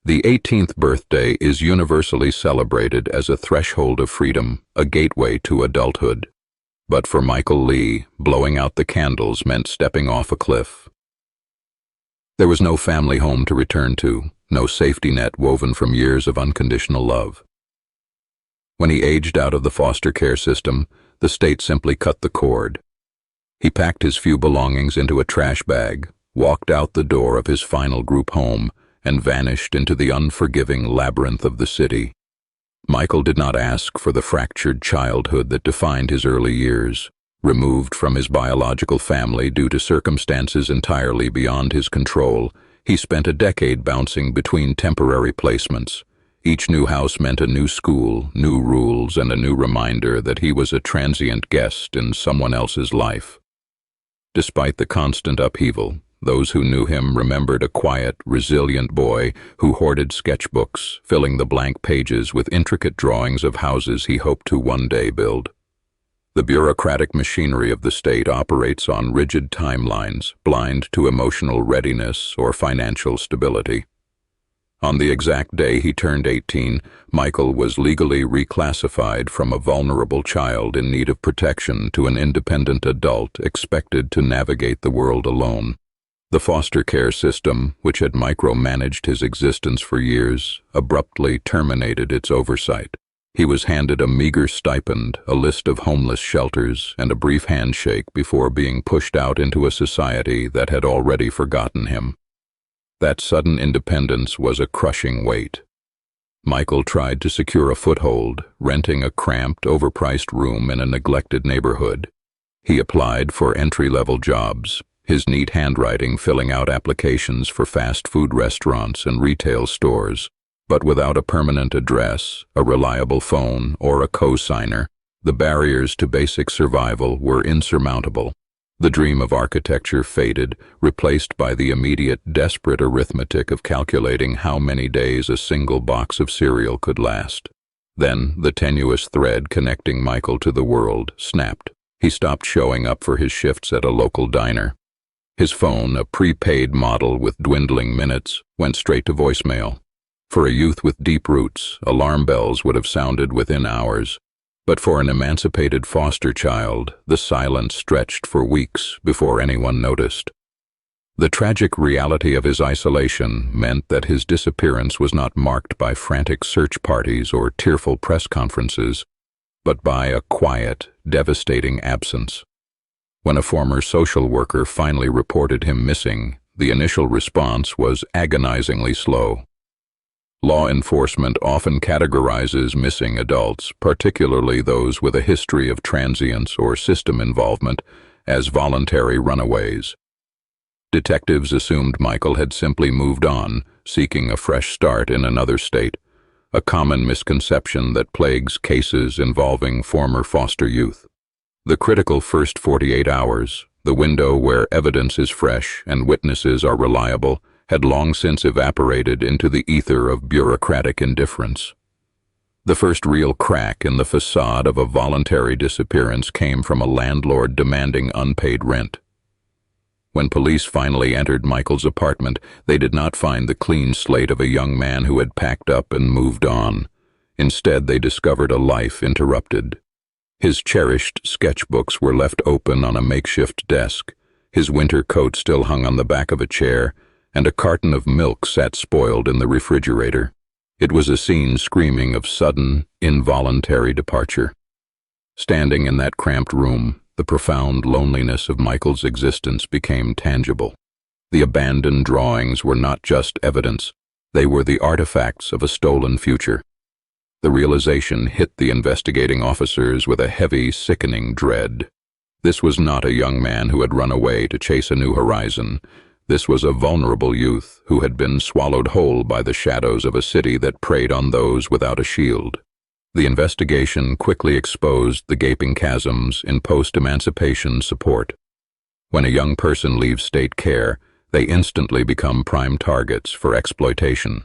The 18th birthday is universally celebrated as a threshold of freedom, a gateway to adulthood. But for Michael Lee, blowing out the candles meant stepping off a cliff. There was no family home to return to, no safety net woven from years of unconditional love. When he aged out of the foster care system, the state simply cut the cord. He packed his few belongings into a trash bag, walked out the door of his final group home, and vanished into the unforgiving labyrinth of the city. Michael did not ask for the fractured childhood that defined his early years. Removed from his biological family due to circumstances entirely beyond his control, he spent a decade bouncing between temporary placements. Each new house meant a new school, new rules, and a new reminder that he was a transient guest in someone else's life. Despite the constant upheaval, those who knew him remembered a quiet, resilient boy who hoarded sketchbooks, filling the blank pages with intricate drawings of houses he hoped to one day build. The bureaucratic machinery of the state operates on rigid timelines, blind to emotional readiness or financial stability. On the exact day he turned 18, Michael was legally reclassified from a vulnerable child in need of protection to an independent adult expected to navigate the world alone. The foster care system, which had micromanaged his existence for years, abruptly terminated its oversight. He was handed a meager stipend, a list of homeless shelters, and a brief handshake before being pushed out into a society that had already forgotten him. That sudden independence was a crushing weight. Michael tried to secure a foothold, renting a cramped, overpriced room in a neglected neighborhood. He applied for entry-level jobs, his neat handwriting filling out applications for fast food restaurants and retail stores. But without a permanent address, a reliable phone, or a co-signer, the barriers to basic survival were insurmountable. The dream of architecture faded, replaced by the immediate, desperate arithmetic of calculating how many days a single box of cereal could last. Then, the tenuous thread connecting Michael to the world snapped. He stopped showing up for his shifts at a local diner. His phone, a prepaid model with dwindling minutes, went straight to voicemail. For a youth with deep roots, alarm bells would have sounded within hours. But for an emancipated foster child, the silence stretched for weeks before anyone noticed. The tragic reality of his isolation meant that his disappearance was not marked by frantic search parties or tearful press conferences, but by a quiet, devastating absence. When a former social worker finally reported him missing, the initial response was agonizingly slow. Law enforcement often categorizes missing adults, particularly those with a history of transience or system involvement, as voluntary runaways. Detectives assumed Michael had simply moved on, seeking a fresh start in another state, a common misconception that plagues cases involving former foster youth. The critical first 48 hours, the window where evidence is fresh and witnesses are reliable, had long since evaporated into the ether of bureaucratic indifference. The first real crack in the facade of a voluntary disappearance came from a landlord demanding unpaid rent. When police finally entered Michael's apartment, they did not find the clean slate of a young man who had packed up and moved on. Instead, they discovered a life interrupted. His cherished sketchbooks were left open on a makeshift desk, his winter coat still hung on the back of a chair, and a carton of milk sat spoiled in the refrigerator. It was a scene screaming of sudden, involuntary departure. Standing in that cramped room, the profound loneliness of Michael's existence became tangible. The abandoned drawings were not just evidence, they were the artifacts of a stolen future. The realization hit the investigating officers with a heavy, sickening dread. This was not a young man who had run away to chase a new horizon. This was a vulnerable youth who had been swallowed whole by the shadows of a city that preyed on those without a shield. The investigation quickly exposed the gaping chasms in post-emancipation support. When a young person leaves state care, they instantly become prime targets for exploitation.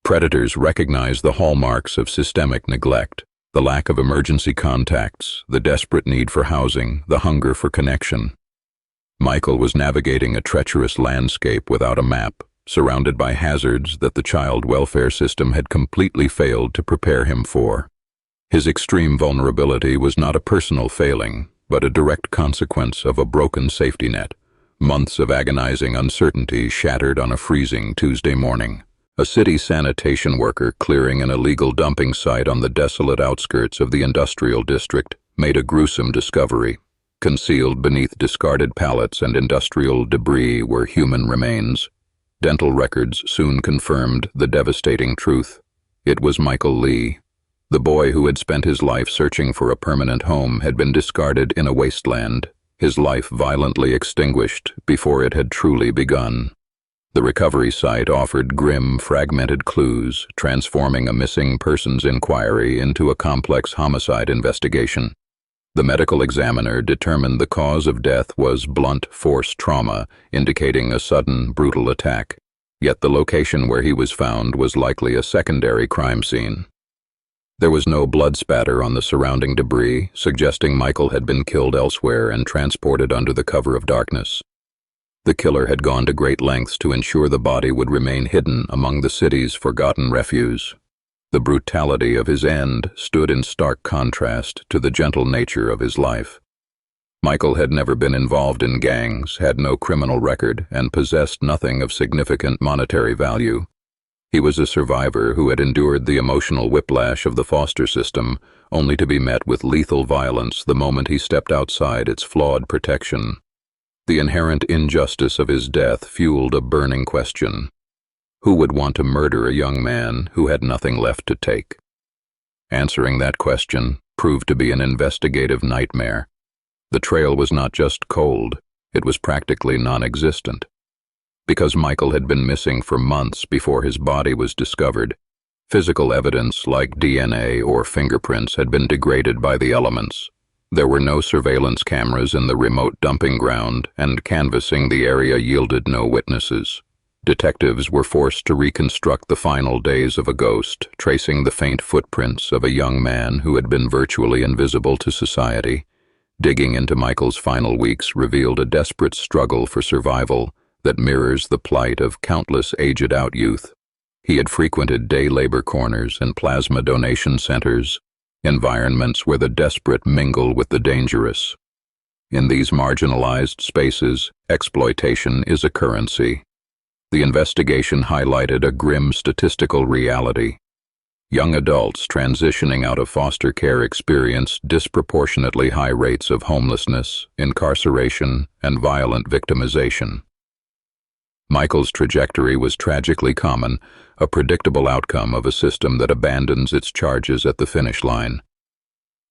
Predators recognize the hallmarks of systemic neglect, the lack of emergency contacts, the desperate need for housing, the hunger for connection. Michael was navigating a treacherous landscape without a map, surrounded by hazards that the child welfare system had completely failed to prepare him for. His extreme vulnerability was not a personal failing, but a direct consequence of a broken safety net. Months of agonizing uncertainty shattered on a freezing Tuesday morning. A city sanitation worker clearing an illegal dumping site on the desolate outskirts of the industrial district made a gruesome discovery. Concealed beneath discarded pallets and industrial debris were human remains. Dental records soon confirmed the devastating truth. It was Michael Lee. The boy who had spent his life searching for a permanent home had been discarded in a wasteland, his life violently extinguished before it had truly begun. The recovery site offered grim, fragmented clues, transforming a missing persons inquiry into a complex homicide investigation. The medical examiner determined the cause of death was blunt force trauma, indicating a sudden, brutal attack. Yet the location where he was found was likely a secondary crime scene. There was no blood spatter on the surrounding debris, suggesting Michael had been killed elsewhere and transported under the cover of darkness. The killer had gone to great lengths to ensure the body would remain hidden among the city's forgotten refuse. The brutality of his end stood in stark contrast to the gentle nature of his life. Michael had never been involved in gangs, had no criminal record, and possessed nothing of significant monetary value. He was a survivor who had endured the emotional whiplash of the foster system, only to be met with lethal violence the moment he stepped outside its flawed protection. The inherent injustice of his death fueled a burning question. Who would want to murder a young man who had nothing left to take? Answering that question proved to be an investigative nightmare. The trail was not just cold, it was practically non-existent. Because Michael had been missing for months before his body was discovered, physical evidence like DNA or fingerprints had been degraded by the elements. There were no surveillance cameras in the remote dumping ground, and canvassing the area yielded no witnesses. Detectives were forced to reconstruct the final days of a ghost, tracing the faint footprints of a young man who had been virtually invisible to society. Digging into Michael's final weeks revealed a desperate struggle for survival that mirrors the plight of countless aged-out youth. He had frequented day labor corners and plasma donation centers, environments where the desperate mingle with the dangerous. In these marginalized spaces, exploitation is a currency. The investigation highlighted a grim statistical reality. Young adults transitioning out of foster care experienced disproportionately high rates of homelessness, incarceration, and violent victimization. Michael's trajectory was tragically common, a predictable outcome of a system that abandons its charges at the finish line.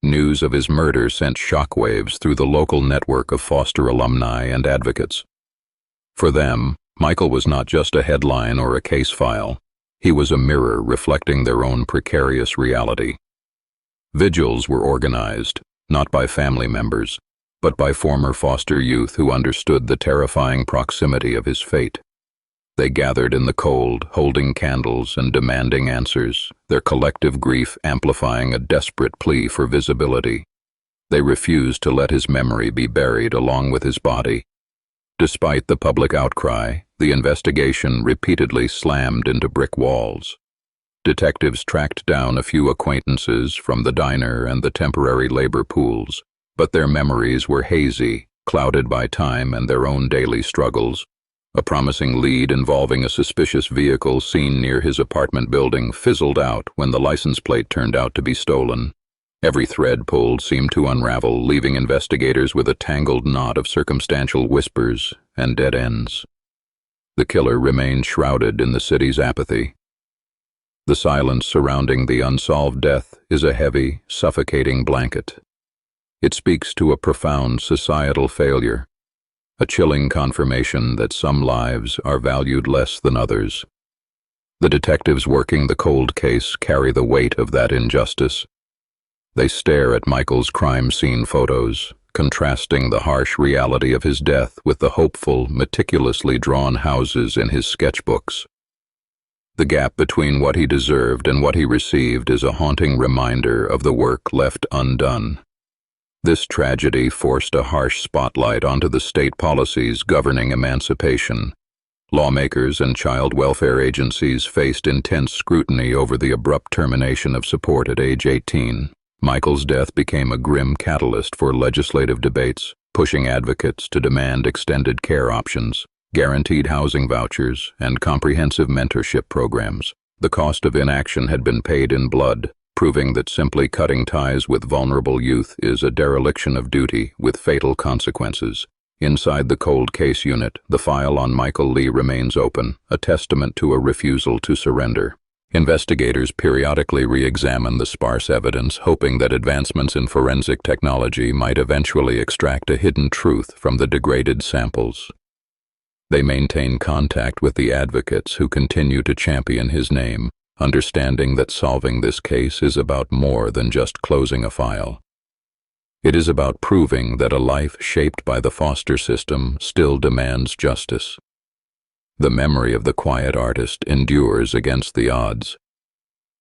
News of his murder sent shockwaves through the local network of foster alumni and advocates. For them, Michael was not just a headline or a case file. He was a mirror reflecting their own precarious reality. Vigils were organized, not by family members, but by former foster youth who understood the terrifying proximity of his fate. They gathered in the cold, holding candles and demanding answers, their collective grief amplifying a desperate plea for visibility. They refused to let his memory be buried along with his body. Despite the public outcry, the investigation repeatedly slammed into brick walls. Detectives tracked down a few acquaintances from the diner and the temporary labor pools, but their memories were hazy, clouded by time and their own daily struggles. A promising lead involving a suspicious vehicle seen near his apartment building fizzled out when the license plate turned out to be stolen. Every thread pulled seemed to unravel, leaving investigators with a tangled knot of circumstantial whispers and dead ends. The killer remained shrouded in the city's apathy. The silence surrounding the unsolved death is a heavy, suffocating blanket. It speaks to a profound societal failure, a chilling confirmation that some lives are valued less than others. The detectives working the cold case carry the weight of that injustice. They stare at Michael's crime scene photos, contrasting the harsh reality of his death with the hopeful, meticulously drawn houses in his sketchbooks. The gap between what he deserved and what he received is a haunting reminder of the work left undone. This tragedy forced a harsh spotlight onto the state policies governing emancipation, Lawmakers and child welfare agencies faced intense scrutiny over the abrupt termination of support at age 18. Michael's death became a grim catalyst for legislative debates, pushing advocates to demand extended care options, guaranteed housing vouchers, and comprehensive mentorship programs. The cost of inaction had been paid in blood, proving that simply cutting ties with vulnerable youth is a dereliction of duty with fatal consequences. Inside the cold case unit, the file on Michael Lee remains open, a testament to a refusal to surrender. Investigators periodically re-examine the sparse evidence, hoping that advancements in forensic technology might eventually extract a hidden truth from the degraded samples. They maintain contact with the advocates who continue to champion his name, understanding that solving this case is about more than just closing a file. It is about proving that a life shaped by the foster system still demands justice. The memory of the quiet artist endures against the odds.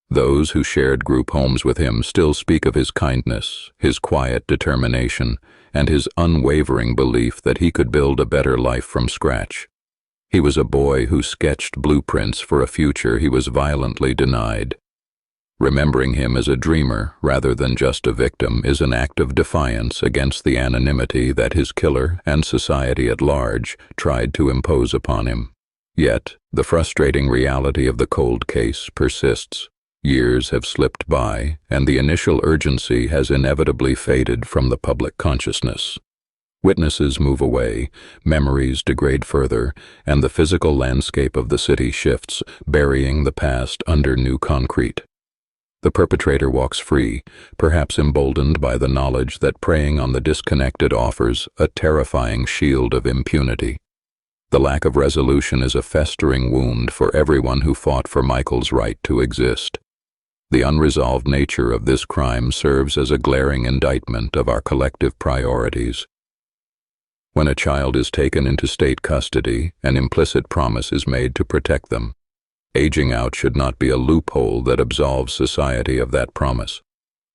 Those who shared group homes with him still speak of his kindness, his quiet determination, and his unwavering belief that he could build a better life from scratch. He was a boy who sketched blueprints for a future he was violently denied. Remembering him as a dreamer rather than just a victim is an act of defiance against the anonymity that his killer and society at large tried to impose upon him. Yet, the frustrating reality of the cold case persists. Years have slipped by, and the initial urgency has inevitably faded from the public consciousness. Witnesses move away, memories degrade further, and the physical landscape of the city shifts, burying the past under new concrete. The perpetrator walks free, perhaps emboldened by the knowledge that preying on the disconnected offers a terrifying shield of impunity. The lack of resolution is a festering wound for everyone who fought for Michael's right to exist. The unresolved nature of this crime serves as a glaring indictment of our collective priorities. When a child is taken into state custody, an implicit promise is made to protect them. Aging out should not be a loophole that absolves society of that promise.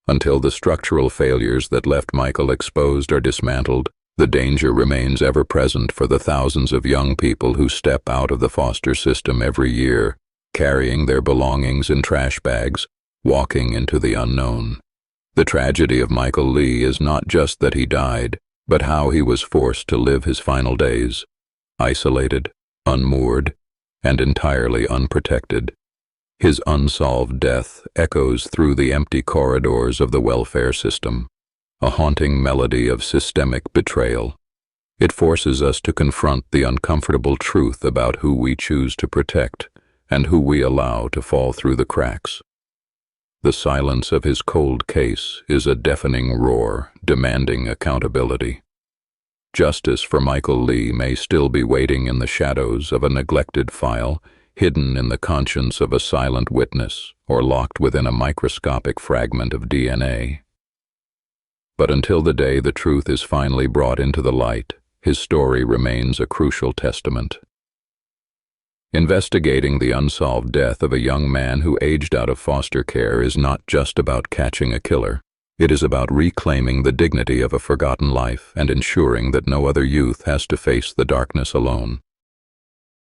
Until the structural failures that left Michael exposed are dismantled, the danger remains ever present for the thousands of young people who step out of the foster system every year, carrying their belongings in trash bags, walking into the unknown. The tragedy of Michael Lee is not just that he died, but how he was forced to live his final days, isolated, unmoored, and entirely unprotected. His unsolved death echoes through the empty corridors of the welfare system, a haunting melody of systemic betrayal. It forces us to confront the uncomfortable truth about who we choose to protect and who we allow to fall through the cracks. The silence of his cold case is a deafening roar, demanding accountability. Justice for Michael Lee may still be waiting in the shadows of a neglected file, hidden in the conscience of a silent witness, or locked within a microscopic fragment of DNA. But until the day the truth is finally brought into the light, his story remains a crucial testament. Investigating the unsolved death of a young man who aged out of foster care is not just about catching a killer. It is about reclaiming the dignity of a forgotten life and ensuring that no other youth has to face the darkness alone.